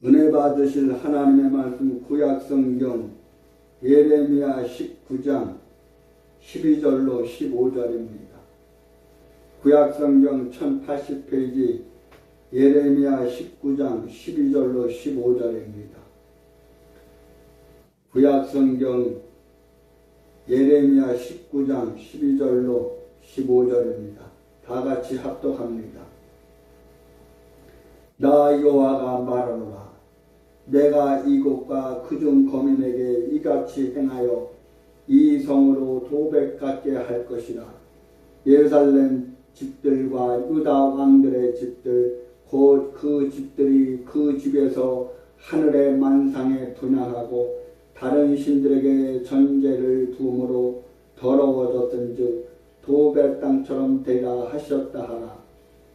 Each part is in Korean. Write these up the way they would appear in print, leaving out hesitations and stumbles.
은혜 받으실 하나님의 말씀 구약성경 예레미야 19장 12절로 15절입니다. 구약성경 1080페이지 예레미야 19장 12절로 15절입니다. 구약성경 예레미야 19장 12절로 15절입니다. 다같이 합독합니다. 나 여호와가 말하노라. 내가 이곳과 그중 거민에게 이같이 행하여 이 성으로 도백 갖게 할 것이라. 예루살렘 집들과 유다 왕들의 집들 곧 그 집들이 그 집에서 하늘의 만상에 분향하고 다른 신들에게 전제를 두므로 더러워졌던즉 도백 땅처럼 되라 하셨다 하라.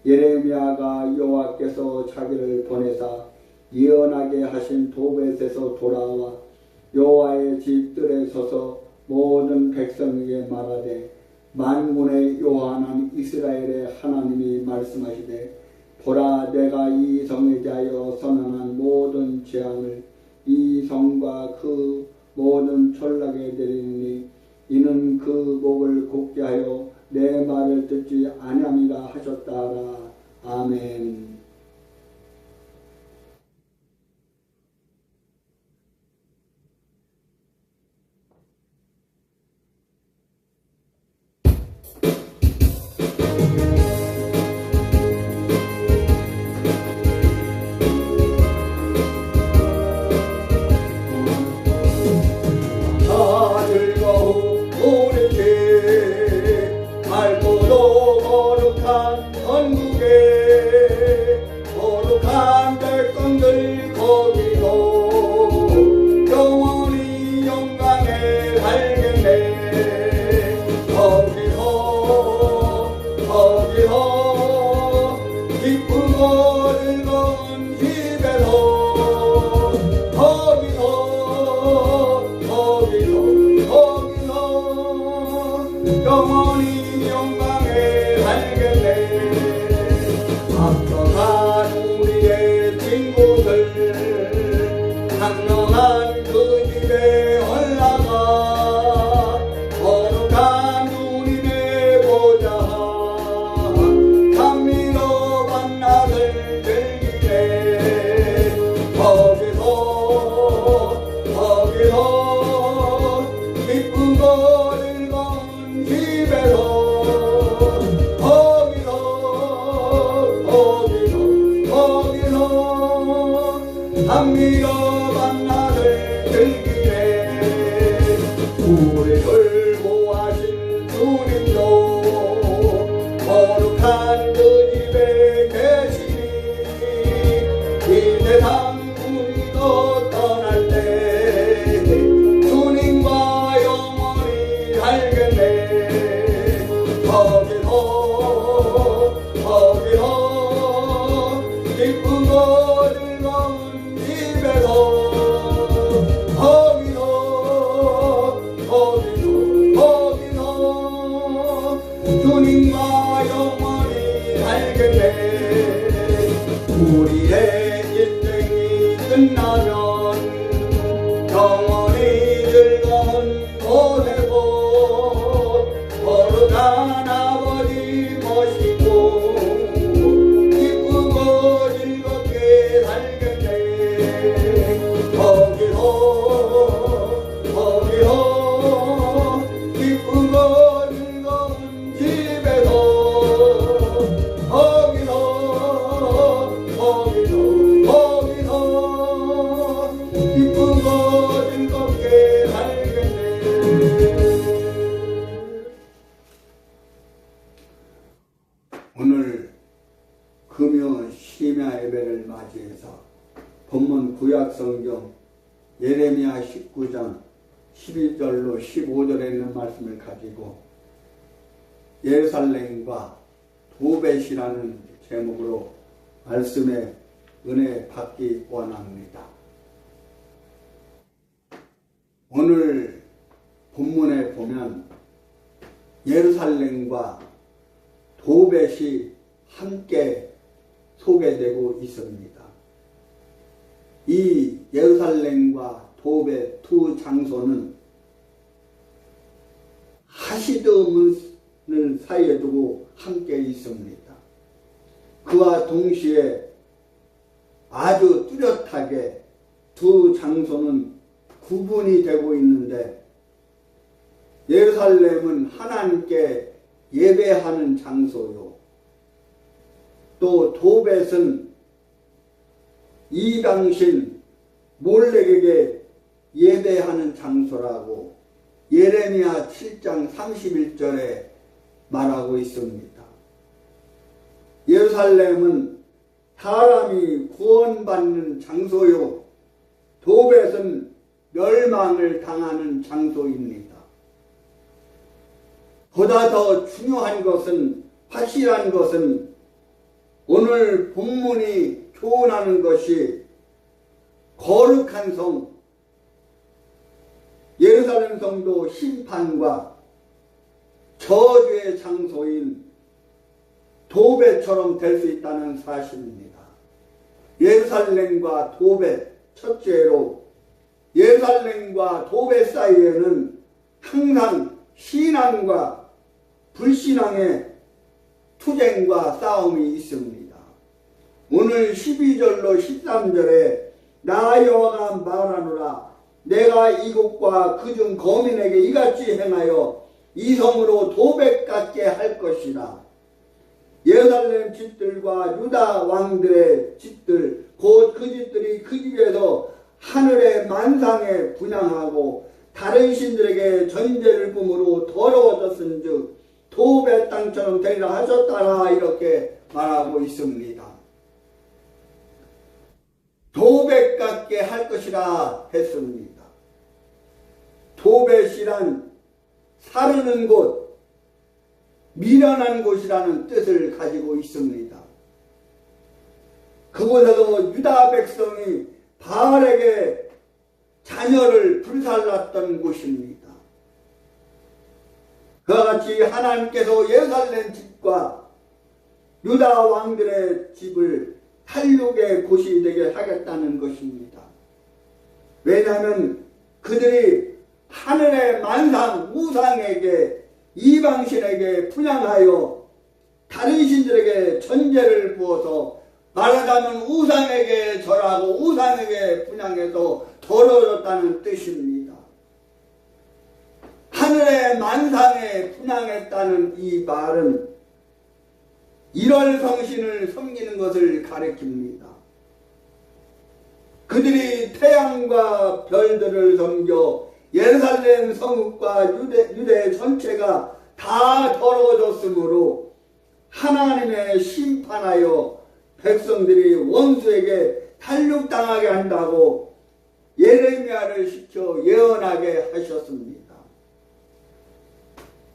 예레미야가 여호와께서 자기를 보내사 예언하게 하신 도벳에서 돌아와 여호와의 집들에 서서 모든 백성에게 말하되 만군의 여호와는 이스라엘의 하나님이 말씀하시되 보라, 내가 이 성에 대하여 선언한 모든 재앙을 이 성과 그 모든 전락에 내리니 이는 그 목을 곧게 하여 내 말을 듣지 아니함이라 하셨다 하라. 아멘. 영원히 영광에 살겠네. 합성한 우리의 친구들 강력한 그 집에 올라가 거룩한 주님의 보좌 감미로 만나들 즐기네. 거기서 기쁘고 감미로 만나들 즐기네. 우리를 보호하신 주님도 거룩한 그 집에 계시니 이 세상 우리도 떠날 때 주님과 영원히 살겠네. 거기서 기쁘고 즐거운 집에서 거기서 주님과 영원히 살겠네. 우리의 인생이 끝나면 영원히 즐거운 곳에서 거룩한 아버지 모시고 기쁘고 즐겁게 살겠네. 거기서 기쁘고 즐거운 집에서 거기서 기쁘고 즐겁게 살겠네. 오늘 금요 심야 예배를 맞이해서 본문 구약성경 예레미야 19장 12절로 15절에 있는 말씀을 가지고 예루살렘과 도벳이라는 제목으로 말씀의 은혜 받기 원합니다. 오늘 본문에 보면 예루살렘과 도벳이 함께 소개되고 있습니다. 이 예루살렘과 도배 두 장소는 하시덤을 사이에 두고 함께 있습니다. 그와 동시에 아주 뚜렷하게 두 장소는 구분이 되고 있는데, 예루살렘은 하나님께 예배하는 장소요, 또 도벳은 이방신 몰렉에게 예배하는 장소라고 예레미야 7장 31절에 말하고 있습니다. 예루살렘은 사람이 구원받는 장소요, 도벳은 멸망을 당하는 장소입니다. 보다 더 중요한 것은, 확실한 것은 오늘 본문이 교훈하는 것이 거룩한 성, 예루살렘 성도 심판과 저주의 장소인 도벳처럼 될 수 있다는 사실입니다. 예루살렘과 도벳, 첫째로 예루살렘과 도벳 사이에는 항상 신앙과 불신앙의 투쟁과 싸움이 있습니다. 오늘 12절로 13절에 나 여호와가 말하노라, 내가 이곳과 그중 거민에게 이같이 행하여 이 성으로 도백 같게 할 것이라. 예루살렘 집들과 유다 왕들의 집들, 곧 그 집들이 그 집에서 하늘의 만상에 분향하고 다른 신들에게 전제를 뿜으로 더러워졌은즉 도벳 땅처럼 되리라 하셨다라, 이렇게 말하고 있습니다. 도벳 같게 할 것이라 했습니다. 도벳이란 사르는 곳, 미련한 곳이라는 뜻을 가지고 있습니다. 그곳에서 유다 백성이 바알에게 자녀를 불살랐던 곳입니다. 그와 같이 하나님께서 예루살렘 집과 유다 왕들의 집을 탈육의 곳이 되게 하겠다는 것입니다. 왜냐하면 그들이 하늘의 만상 우상에게, 이방신에게 분향하여 다른 신들에게 전제를 부어서, 말하자면 우상에게 절하고 우상에게 분향해서 더러워졌다는 뜻입니다. 하늘의 만상에 분향했다는 이 말은 일월 성신을 섬기는 것을 가리킵니다. 그들이 태양과 별들을 섬겨 예루살렘 성읍과 유대 전체가 다 더러워졌으므로 하나님의 심판하여 백성들이 원수에게 탈육당하게 한다고 예레미야를 시켜 예언하게 하셨습니다.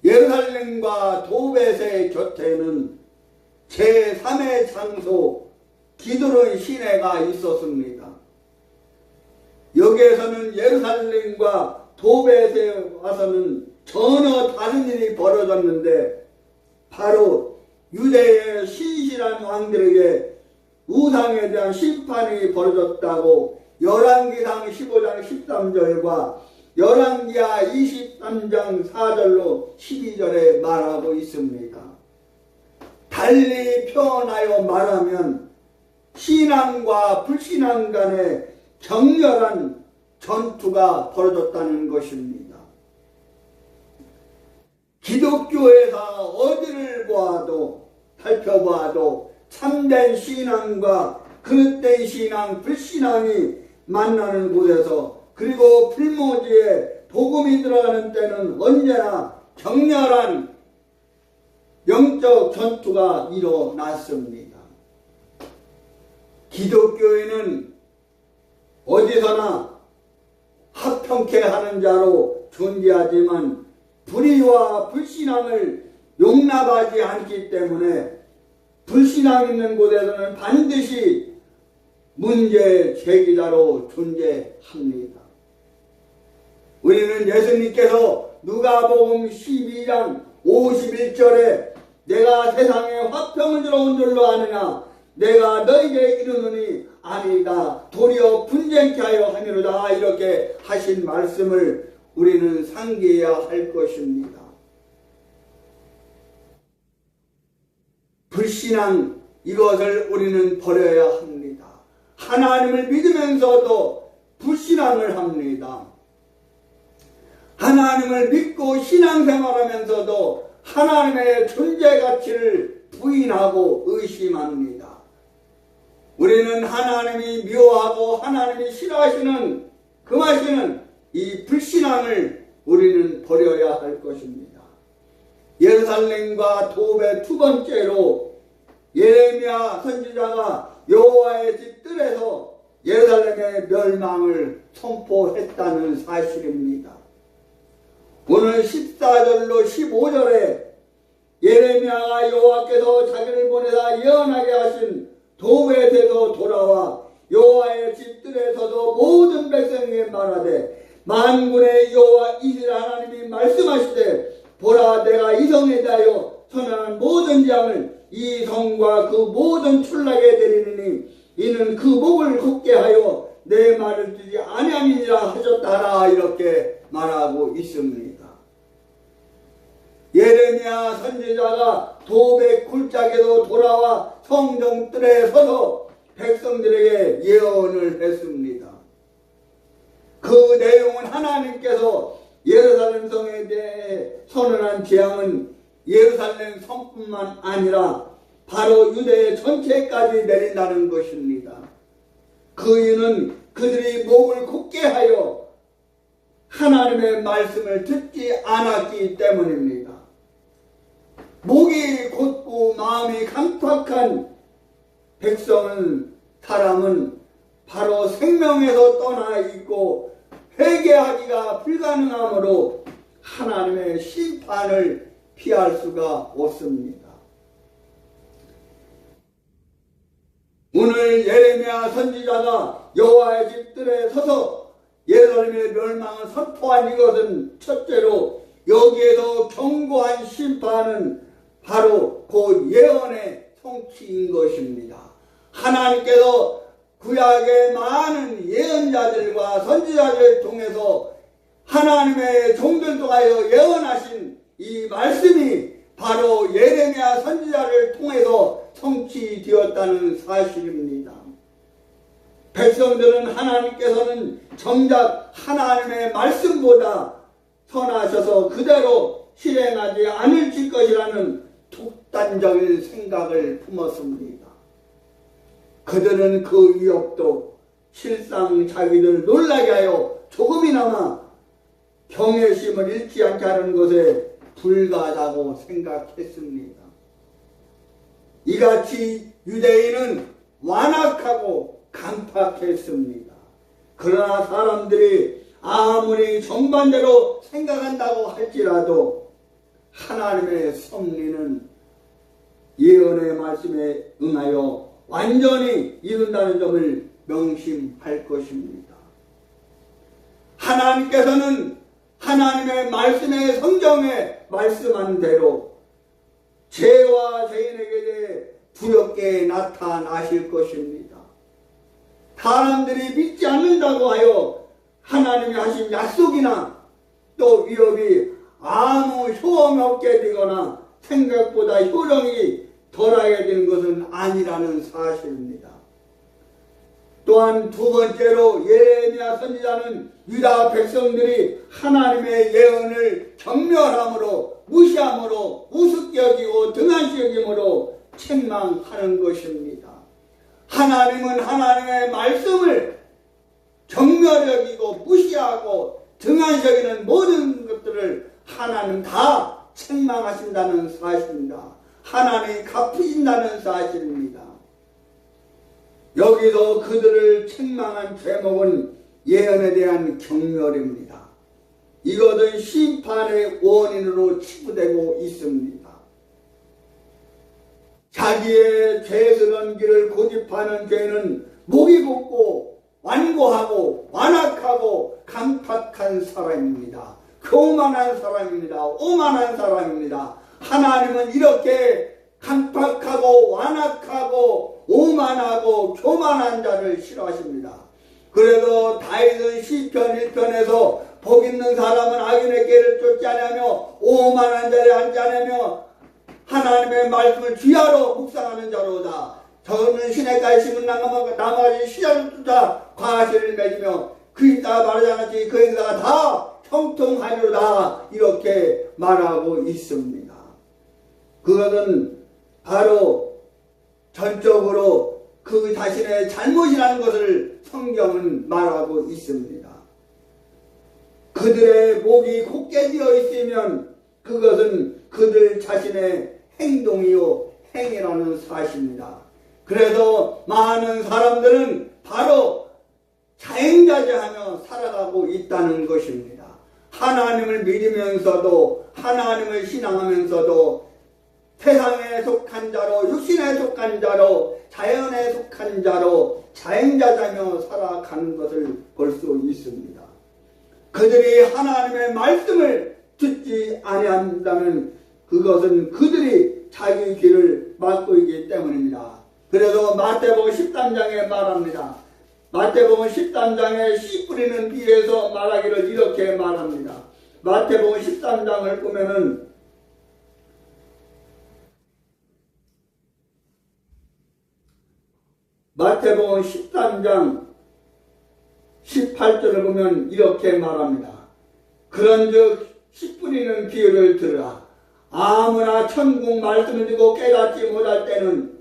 예루살렘과 도벳의 곁에는 제3의 장소 기드론 시내가 있었습니다. 여기에서는 예루살렘과 도벳에 와서는 전혀 다른 일이 벌어졌는데, 바로 유대의 신실한 왕들에게 우상에 대한 심판이 벌어졌다고 열왕기상 15장 13절과 열왕기하 23장 4절로 12절에 말하고 있습니다. 달리 표현하여 말하면 신앙과 불신앙 간의 격렬한 전투가 벌어졌다는 것입니다. 기독교에서 어디를 보아도, 살펴보아도 참된 신앙과 그릇된 신앙, 불신앙이 만나는 곳에서, 그리고 풀무지에 복음이 들어가는 때는 언제나 격렬한 영적 전투가 일어났습니다. 기독교인은 어디서나 합평케 하는 자로 존재하지만 불의와 불신앙을 용납하지 않기 때문에 불신앙 있는 곳에서는 반드시 문제 제기자로 존재합니다. 우리는 예수님께서 누가복음 12장 51절에 내가 세상에 화평을 주러 온 줄로 아느냐, 내가 너에게 이르노니 아니다. 도리어 분쟁케 하여 하미로다. 이렇게 하신 말씀을 우리는 상기해야 할 것입니다. 불신앙, 이것을 우리는 버려야 합니다. 하나님을 믿으면서도 불신앙을 합니다. 하나님을 믿고 신앙생활하면서도 하나님의 존재 가치를 부인하고 의심합니다. 우리는 하나님이 미워하고 하나님이 싫어하시는 금하시는 이 불신앙을 우리는 버려야 할 것입니다. 예루살렘과 도배 두 번째로 예레미야 선지자가 여호와의 집 뜰에서 예루살렘의 멸망을 선포했다는 사실입니다. 오늘 14절로 15절에 예레미야가 여호와께서 자기를 보내사 예언하게 하신 도벳에서 돌아와 여호와의 집 뜰에서도 모든 백성에게 말하되 만군의 여호와 이스라엘 하나님이 말씀하시되 보라, 내가 이 성에 대하여 선언한 모든 재앙을 이 성과 그 모든 출락에 내리느니 이는 그 목을 걷게 하여 내 말을 듣지 아니함이니라 하셨다라. 이렇게 말하고 있습니다. 예레미야 선지자가 도백 굴짝에도 돌아와 성전 뜰에 서서 백성들에게 예언을 했습니다. 그 내용은 하나님께서 예루살렘 성에 대해 선언한 재앙은 예루살렘 성뿐만 아니라 바로 유대 전체까지 내린다는 것입니다. 그 이유는 그들이 목을 굳게 하여 하나님의 말씀을 듣지 않았기 때문입니다. 목이 곧고 마음이 강팍한 사람은 바로 생명에서 떠나 있고 회개하기가 불가능하므로 하나님의 심판을 피할 수가 없습니다. 오늘 예레미야 선지자가 여호와의 집들에 서서 예루살렘의 멸망을 선포한 이것은 첫째로 여기에서 경고한 심판은 바로 그 예언의 성취인 것입니다. 하나님께서 구약의 많은 예언자들과 선지자들을 통해서 하나님의 종들 통하여 예언하신 이 말씀이 바로 예레미야 선지자를 통해서 성취되었다는 사실입니다. 백성들은 하나님께서는 정작 하나님의 말씀보다 선하셔서 그대로 실행하지 않을 것이라는 독단적인 생각을 품었습니다. 그들은 그 위협도 실상 자기들 놀라게 하여 조금이나마 경외심을 잃지 않게 하는 것에 불과하다고 생각했습니다. 이같이 유대인은 완악하고 강팍했습니다. 그러나 사람들이 아무리 정반대로 생각한다고 할지라도 하나님의 섭리는 예언의 말씀에 응하여 완전히 이룬다는 점을 명심할 것입니다. 하나님께서는 하나님의 말씀의 성경에 말씀한 대로 죄와 죄인에게 대해 두렵게 나타나실 것입니다. 사람들이 믿지 않는다고 하여 하나님이 하신 약속이나 또 위협이 아무 효험이 없게 되거나 생각보다 효력이 덜하게 되는 것은 아니라는 사실입니다. 또한 두 번째로 예레미야 선지자는 유다 백성들이 하나님의 예언을 경멸함으로 무시함으로 우습게 여기고 등한시 여김으로 책망하는 것입니다. 하나님은 하나님의 말씀을 경멸 여기고 무시하고 등한시 여기는 모든 것들을 하나님 다 책망하신다는 사실입니다. 하나님이 갚으신다는 사실입니다. 여기서 그들을 책망한 제목은 예언에 대한 경멸입니다. 이것은 심판의 원인으로 치부되고 있습니다. 자기의 죄스러운 길을 고집하는 죄는 목이 곱고 완고하고 완악하고 강팍한 사람입니다. 교만한 사람입니다. 오만한 사람입니다. 하나님은 이렇게 강팍하고 완악하고 오만하고 교만한 자를 싫어하십니다. 그래도 다윗은 시편 1편에서 복 있는 사람은 악인의 길을 쫓지 않으며 오만한 자를 앉지 않으며 하나님의 말씀을 주야로 묵상하는 자로다. 저는 시냇가에 심은 나무가지 시장을 쫓아 과실을 맺으며 그 있다가 말하지 않았지 그 행사가 다 형통하리로다. 이렇게 말하고 있습니다. 그것은 바로 전적으로 그 자신의 잘못이라는 것을 성경은 말하고 있습니다. 그들의 목이 곧게 되어 있으면 그것은 그들 자신의 행동이요 행위라는 사실입니다. 그래서 많은 사람들은 바로 자행자제하며 살아가고 있다는 것입니다. 하나님을 믿으면서도 하나님을 신앙하면서도 세상에 속한 자로 육신에 속한 자로 자연에 속한 자로 자행자자며 살아가는 것을 볼 수 있습니다. 그들이 하나님의 말씀을 듣지 아니한다면 그것은 그들이 자기 길을 막고 있기 때문입니다. 그래서 마태복음 13장에 말합니다. 마태복음 13장에 씨 뿌리는 비유에서 말하기를 이렇게 말합니다. 마태복음 13장을 보면은 마태복음 13장 18절을 보면 이렇게 말합니다. 그런즉 씨 뿌리는 비유를 들으라. 아무나 천국 말씀을 듣고 깨닫지 못할 때는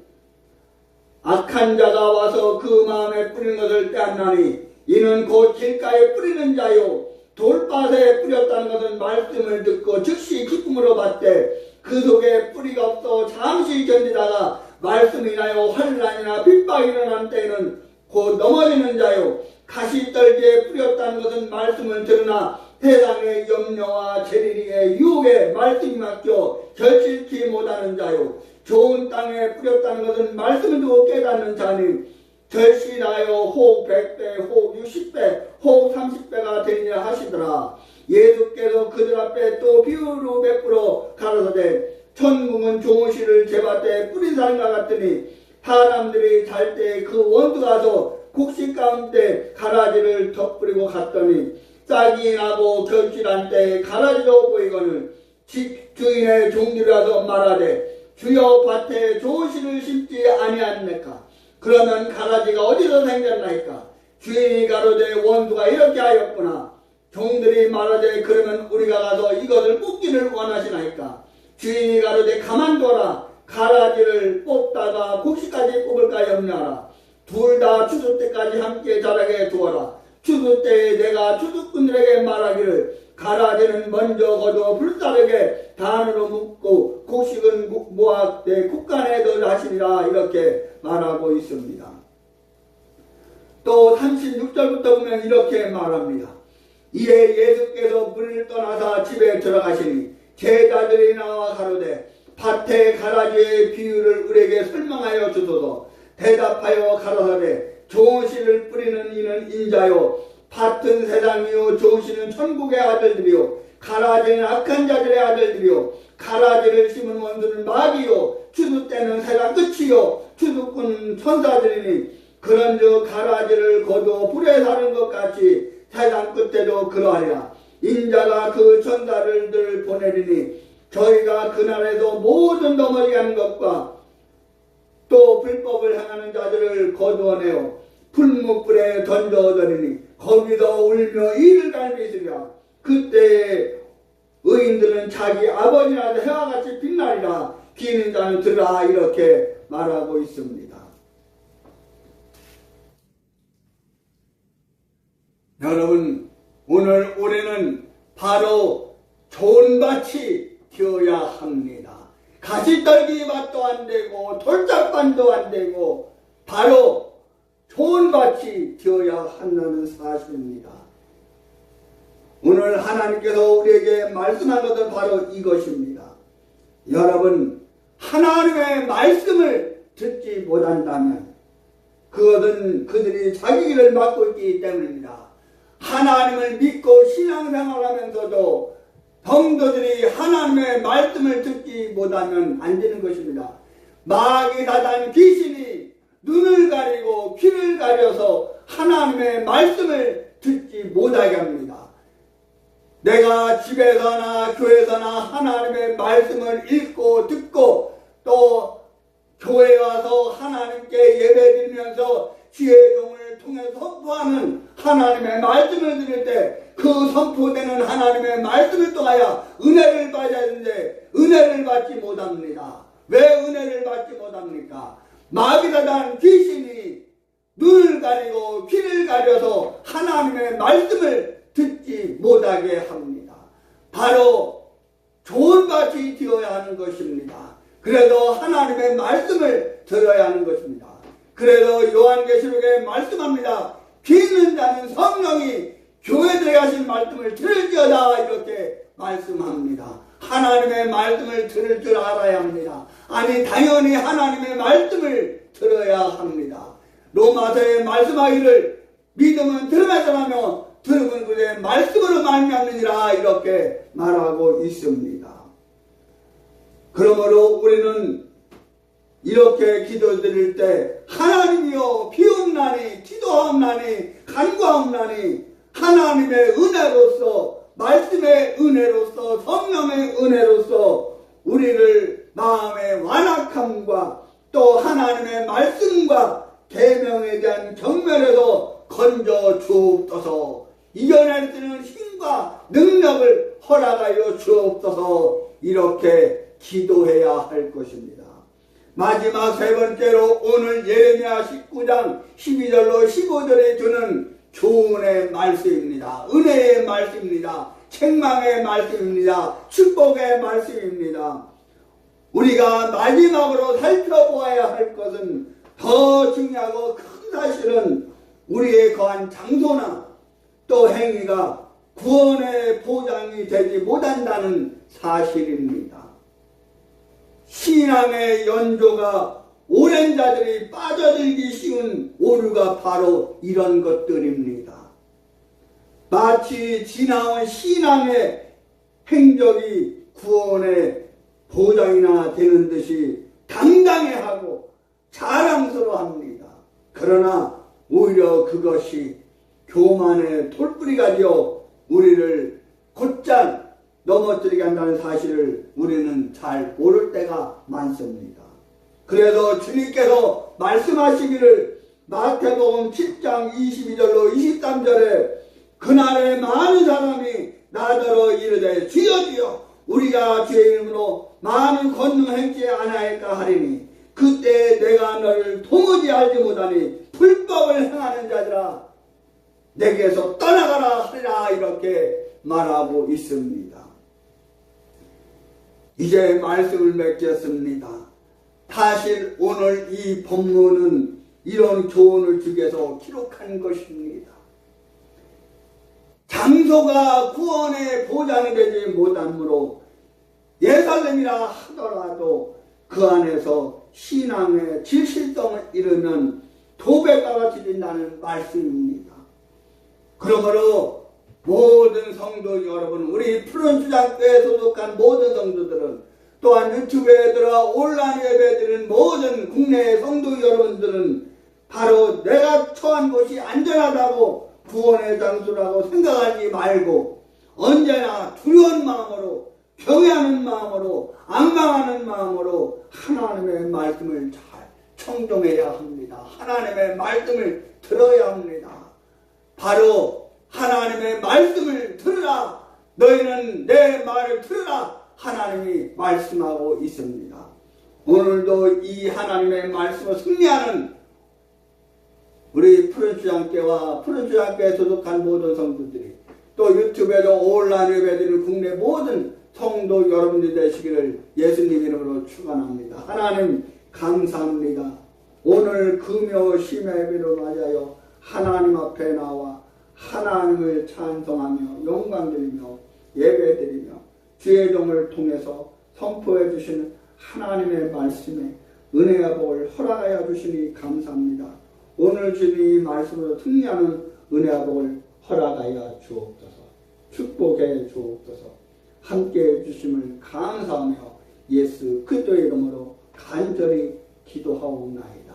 악한 자가 와서 그 마음에 뿌리는 것을 빼앗나니 이는 곧 길가에 뿌리는 자요 돌밭에 뿌렸다는 것은 말씀을 듣고 즉시 기쁨으로 받되 그 속에 뿌리가 없어 잠시 견디다가 말씀이 인하여 환난이나 핍박이 일어난 때에는 곧 넘어지는 자요 가시떨기에 뿌렸다는 것은 말씀을 들으나 세상의 염려와 재리의 유혹에 말씀이 맡겨 결실치 못하는 자요 좋은 땅에 뿌렸다는 것은 말씀을 두고 깨닫는 자니 결실하여 혹 100배 혹 60배 혹 30배가 되리라 하시더라. 예수께서 그들 앞에 또 비유로 베풀어 가라사대 천국은 좋은 씨를 제밭에 뿌린 사람과 같으니 사람들이 잘 때 그 원수 가서 곡식 가운데 가라지를 덧뿌리고 갔더니 싹이 나고 결실한 때 가라지로 보이거늘 집 주인의 종들이 와서 말하되 주여 밭에 좋은 씨를 심지 아니하였나이까. 그러면 가라지가 어디서 생겼나이까. 주인이 가로되 원수가 이렇게 하였구나. 종들이 말하되 그러면 우리가 가서 이것을 뽑기를 원하시나이까. 주인이 가로되 가만둬라. 가라지를 뽑다가 곡식까지 뽑을까 염려하라. 둘 다 추수 때까지 함께 자라게 두어라. 추수 때에 내가 추수꾼들에게 말하기를 가라지는 먼저 거두어 불사르게 단으로 묶고 곡식은 모아 내 콧간에 넣으라 하시리라. 이렇게 말하고 있습니다. 또 36절부터 보면 이렇게 말합니다. 이에 예수께서 무리를 떠나사 집에 들어가시니 제자들이 나와 가로되 밭에 가라지의 비유를 우리에게 설명하여 주소서. 대답하여 가라사대 좋은 씨를 뿌리는 이는 인자요 밭은 세상이요 좋은 씨는 천국의 아들들이요 가라지는 악한 자들의 아들들이요 가라지를 심은 원수는 마귀요 추수 때는 세상 끝이요 추수꾼은 천사들이니 그런즉 가라지를 거두어 불에 사는 것 같이 세상 끝에도 그러하리라. 인자가 그 천사들을 보내리니 저희가 그날에도 모든 넘어지게 하는 것과 또 불법을 행하는 자들을 거두어내어 풀무불에 던져드리니 거기서 울며 이를 갈미시리라. 그때 의인들은 자기 아버지나 해와 같이 빛나리라. 귀 있는 자는 들으라. 이렇게 말하고 있습니다. 여러분, 오늘 우리는 바로 좋은 밭이 되어야 합니다. 가시떨기 밭도 안 되고 돌짝반도 안 되고 바로 좋은 밭이 되어야 한다는 사실입니다. 오늘 하나님께서 우리에게 말씀한 것은 바로 이것입니다. 여러분, 하나님의 말씀을 듣지 못한다면 그것은 그들이 자기 길을 막고 있기 때문입니다. 하나님을 믿고 신앙생활하면서도 성도들이 하나님의 말씀을 듣지 못하면 안 되는 것입니다. 마귀 사단 귀신이 눈을 가리고 귀를 가려서 하나님의 말씀을 듣지 못하게 합니다. 내가 집에서나 교회에서나 하나님의 말씀을 읽고 듣고 또 교회 와서 하나님께 예배드리면서 지혜의 종을 통해 선포하는 하나님의 말씀을 들을 때 그 선포되는 하나님의 말씀을 통하여 은혜를 받아야 하는데 은혜를 받지 못합니다. 왜 은혜를 받지 못합니까? 마귀사단 귀신이 눈을 가리고 귀를 가려서 하나님의 말씀을 듣지 못하게 합니다. 바로 좋은 밭이 되어야 하는 것입니다. 그래도 하나님의 말씀을 들어야 하는 것입니다. 그래서 요한계시록에 말씀합니다. 귀 있는 자는 성령이 교회들에 하신 말씀을 들을지어다 이렇게 말씀합니다. 하나님의 말씀을 들을 줄 알아야 합니다. 아니 당연히 하나님의 말씀을 들어야 합니다. 로마서에 말씀하기를 믿음은 들음에서 나며 들음은 그의 말씀으로 말미암느니라 이렇게 말하고 있습니다. 그러므로 우리는 이렇게 기도드릴 때 하나님이여 비옵나니 기도하옵나니 간구하옵나니 하나님의 은혜로서 말씀의 은혜로서 성령의 은혜로서 우리를 마음의 완악함과 또 하나님의 말씀과 계명에 대한 경멸에서 건져 주옵소서. 이겨낼 수 있는 힘과 능력을 허락하여 주옵소서. 이렇게 기도해야 할 것입니다. 마지막 세 번째로 오늘 예레미야 19장 12절로 15절에 주는 교훈의 말씀입니다. 은혜의 말씀입니다. 책망의 말씀입니다. 축복의 말씀입니다. 우리가 마지막으로 살펴보아야 할 것은 더 중요하고 큰 사실은 우리의 거한 장소나 또 행위가 구원의 보장이 되지 못한다는 사실입니다. 신앙의 연조가 오랜 자들이 빠져들기 쉬운 오류가 바로 이런 것들입니다. 마치 지나온 신앙의 행적이 구원의 보장이나 되는 듯이 당당해하고 자랑스러워합니다. 그러나 오히려 그것이 교만의 돌뿌리가 되어 우리를 곧잘 넘어뜨리게 한다는 사실을 우리는 잘 모를 때가 많습니다. 그래서 주님께서 말씀하시기를 마태복음 7장 22절로 23절에 그날에 많은 사람이 나더러 이르되 주여 주여 우리가 주의 이름으로 많은 권능 행치 아나할까 하리니 그때 내가 너를 도무지 알지 못하니 불법을 행하는 자들아 내게서 떠나가라 하리라 이렇게 말하고 있습니다. 이제 말씀을 맺겠습니다. 사실 오늘 이 본문은 이런 교훈을 주기 위해서 기록한 것입니다. 장소가 구원의 보장이 되지 못하므로 예살렘이라 하더라도 그 안에서 신앙의 질실성을 잃으면 도백과 같이 된다는 말씀입니다. 그러므로 모든 성도 여러분, 우리 푸른주장교회에 소속한 모든 성도들은 또한 유튜브에 들어가 온라인 예배드리는 모든 국내의 성도 여러분들은 바로 내가 처한 곳이 안전하다고 구원의 장소라고 생각하지 말고 언제나 두려운 마음으로 경외하는 마음으로 앙망하는 마음으로 하나님의 말씀을 잘 청종해야 합니다. 하나님의 말씀을 들어야 합니다. 바로 하나님의 말씀을 들으라. 너희는 내 말을 들으라. 하나님이 말씀하고 있습니다. 오늘도 이 하나님의 말씀을 승리하는 우리 푸른주장교와 푸른주장교에 소속한 모든 성도들이 또 유튜브에도 온라인 예배드리는 국내 모든 성도 여러분들이 되시기를 예수님 이름으로 축원합니다. 하나님 감사합니다. 오늘 금요 심야예배로 맞아요. 하나님 앞에 나와 하나님을 찬송하며 영광드리며 예배드리며 주의 종을 통해서 선포해 주시는 하나님의 말씀에 은혜와 복을 허락하여 주시니 감사합니다. 오늘 주님이 말씀으로 승리하는 은혜와 복을 허락하여 주옵소서. 축복해 주옵소서. 함께해 주심을 감사하며 예수 그리스도의 이름으로 간절히 기도하옵나이다.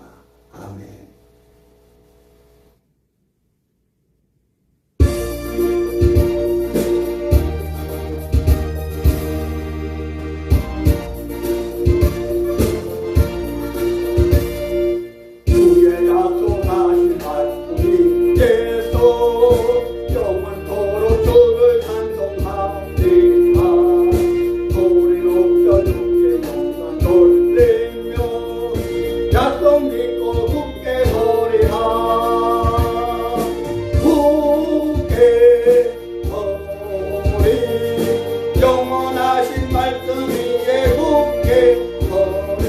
아멘. 주의 약속하신 말씀이 계속 영원토록 주를 찬송하리라. 소리 높여 주께 영광 돌리며 약속 믿고 굳게 서리라. 굳게 서리 영원하신 말씀 위에 굳게 서리.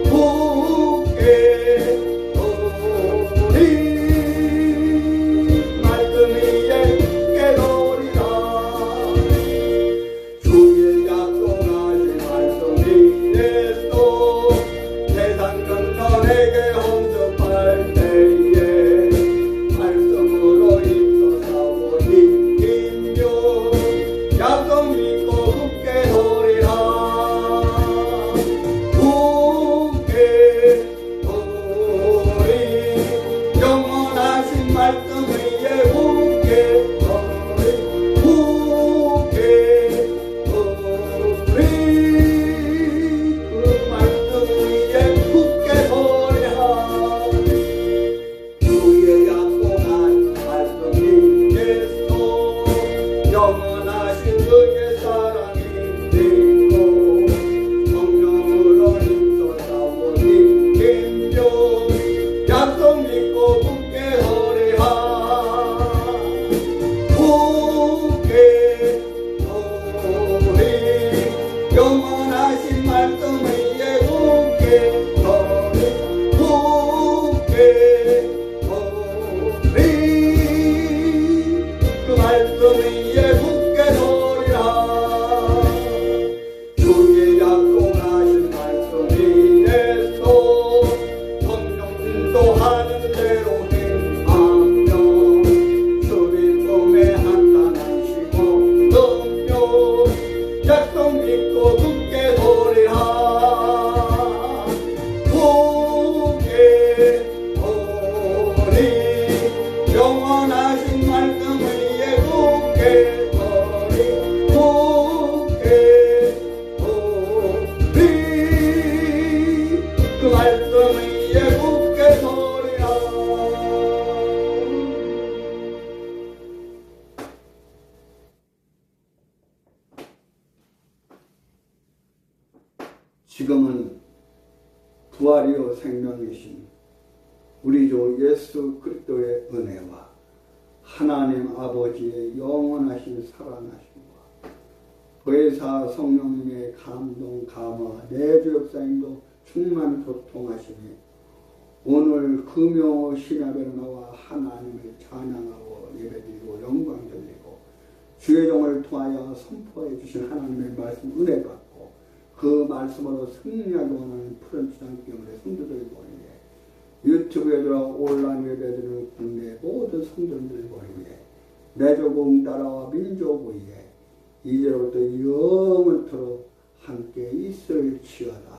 굳게 말씀 위에 깨달으리라. 주의 약속하신 말씀 위에서 세상 끝너내게 홍습할 때에 말씀으로 입서사고 힘이며 약속 믿고 굳게 서리라. 굳게 영원하신 말씀 위에 굳게 서리. 굳게 서리 그 말씀 위에 굳게 서리라. 주의 약속한 말씀 위에서 영원하신 주의 사랑이 되고 성령으로 힘써 싸워 힘겨 약속 믿고 굳게 서리라. 굳게 서리 영원하신 말씀 위에 굳게 서리. 굳게 서리 그 말씀 위에 굳게 서리라. 주의 약속하신 말씀 위에서 성령 인도하는 대로 행하며 주님 꿈에 한탄하시고 넘겨 약속 믿고 굳게 서리라. 굳게 서리 영원하신 말씀 위에 굳게 서리. 굳게 서리 그 말씀 위에 굳게 서리라. 지금은 부활이요 생명이신 우리 주 예수 그리스도의 은혜와 하나님 아버지의 영원하신 사랑하심과 보혜사 성령님의 감동 감화 내주 역사님도 충만 교통하시니 오늘 금요 신약으로 나와 하나님을 찬양하고 예배드리고 영광 돌리고 주의 종을 통하여 선포해 주신 하나님의 말씀 은혜 받고 그 말씀으로 승리하기 원하는 푸른 주장 때문에 성도들을 보내게 유튜브에 들어 온라인 예배드리는 국내 모든 성도들을 보내게 내조공 나라와 민족 위에 이제로부터 영원토록 함께 있을지어다.